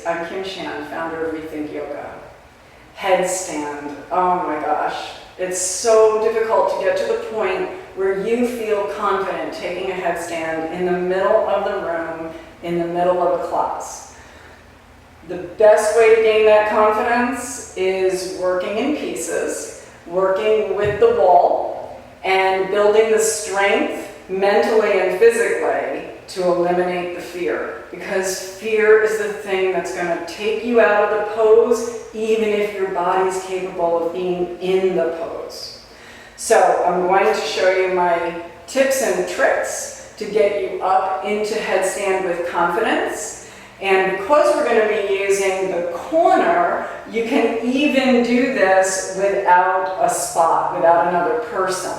I'm Kim Shan, founder of Rethink Yoga. Headstand, oh my gosh. It's so difficult to get to the point where you feel confident taking a headstand in the middle of the room, in the middle of a class. The best way to gain that confidence is working in pieces, working with the wall, and building the strength mentally and physically to eliminate the fear. Because fear is the thing that's going to take you out of the pose, even if your body's capable of being in the pose. So I'm going to show you my tips and tricks to get you up into headstand with confidence. And because we're going to be using the corner, you can even do this without a spot, without another person.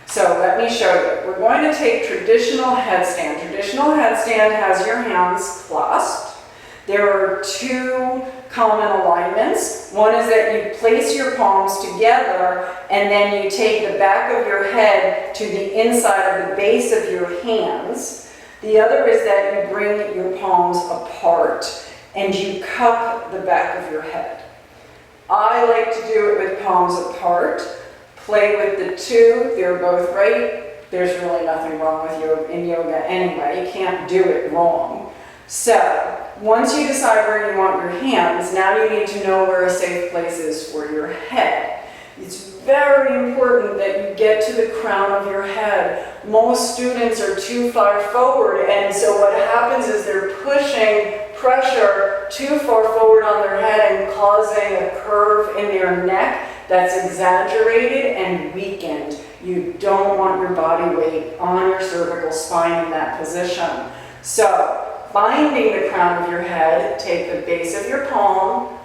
So let me show you. We're going to take traditional headstand. Traditional headstand has your hands clasped. There are two common alignments. One is that you place your palms together and then you take the back of your head to the inside of the base of your hands. The other is that you bring your palms apart and you cup the back of your head. I like to do it with palms apart. Play with the two, they're both right. There's really nothing wrong with yoga in yoga anyway. You can't do it wrong. So, once you decide where you want your hands, now you need to know where a safe place is for your head. It's very important that you get to the crown of your head. Most students are too far forward, and so what happens is they're pushing pressure too far forward on their head and causing a curve in their neck that's exaggerated and weakened. You don't want your body weight on your cervical spine in that position. So, finding the crown of your head, take the base of your palm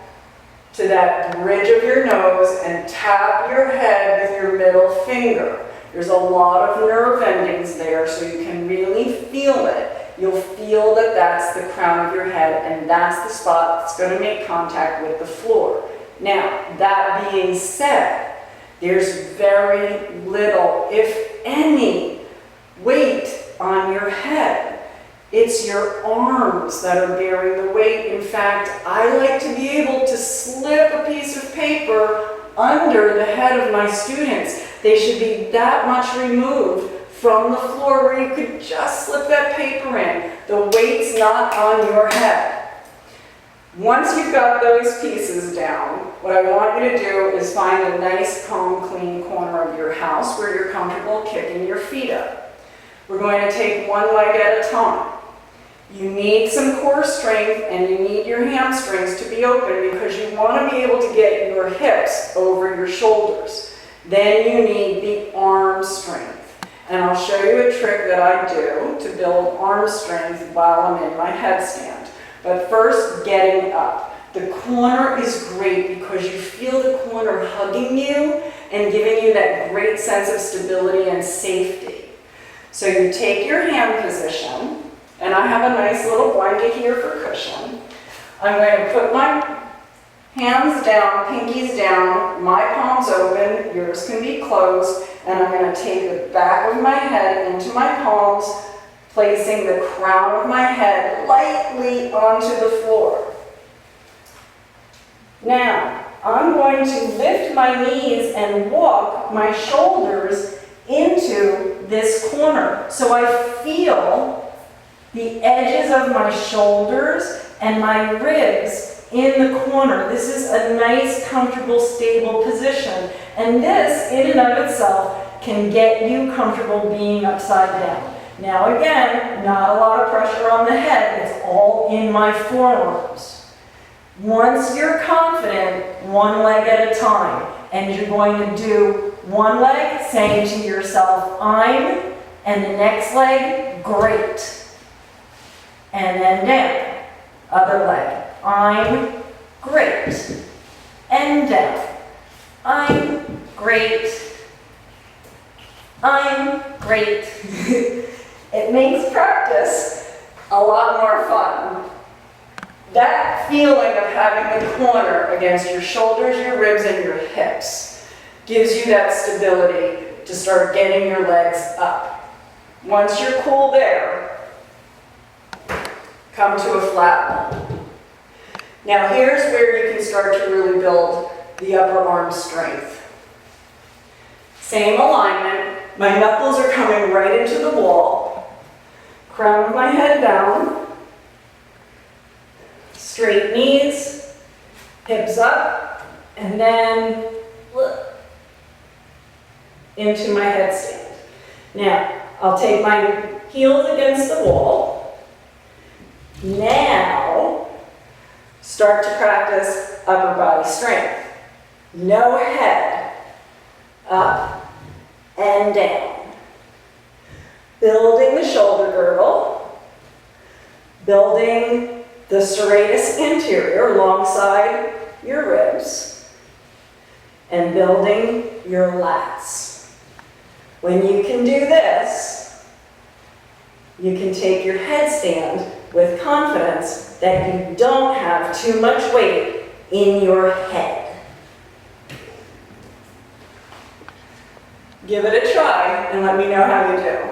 to that bridge of your nose and tap your head with your middle finger. There's a lot of nerve endings there, so you can really feel it. You'll feel that that's the crown of your head, and that's the spot that's going to make contact with the floor. Now, that being said, there's very little, if any, weight on your head. It's your arms that are bearing the weight. In fact, I like to be able to slip a piece of paper under the head of my students. They should be that much removed from the floor where you could just slip that paper in. The weight's not on your head. Once you've got those pieces down, what I want you to do is find a nice, calm, clean corner of your house where you're comfortable kicking your feet up. We're going to take one leg at a time. You need some core strength and you need your hamstrings to be open because you want to be able to get your hips over your shoulders. Then you need the arm strength. And I'll show you a trick that I do to build arm strength while I'm in my headstand. But first, getting up. The corner is great because you feel the corner hugging you and giving you that great sense of stability and safety. So you take your hand position, and I have a nice little blanket here for cushion. I'm going to put my hands down, pinkies down, my palms open, yours can be closed, and I'm going to take the back of my head into my palms, placing the crown of my head lightly onto the floor. Now, I'm going to lift my knees and walk my shoulders into this corner. So I feel the edges of my shoulders and my ribs in the corner. This is a nice, comfortable, stable position. And this, in and of itself, can get you comfortable being upside down. Now again, not a lot of pressure on the head, it's all in my forearms. Once you're confident, one leg at a time, and you're going to do one leg, saying to yourself, I'm, and the next leg, great. And then down, other leg, I'm, great. And down, I'm, great. I'm, great. It makes practice a lot more fun. That feeling of having the corner against your shoulders, your ribs, and your hips gives you that stability to start getting your legs up. Once you're cool there, come to a flat one. Now here's where you can start to really build the upper arm strength. Same alignment. My knuckles are coming right into the wall. Crown of my head down. Straight knees, hips up, and then into my headstand. Now, I'll take my heels against the wall. Now, start to practice upper body strength. No head, up and down. Building the shoulder girdle, building the serratus anterior alongside your ribs, and building your lats. When you can do this, you can take your headstand with confidence that you don't have too much weight in your head. Give it a try and let me know how you do.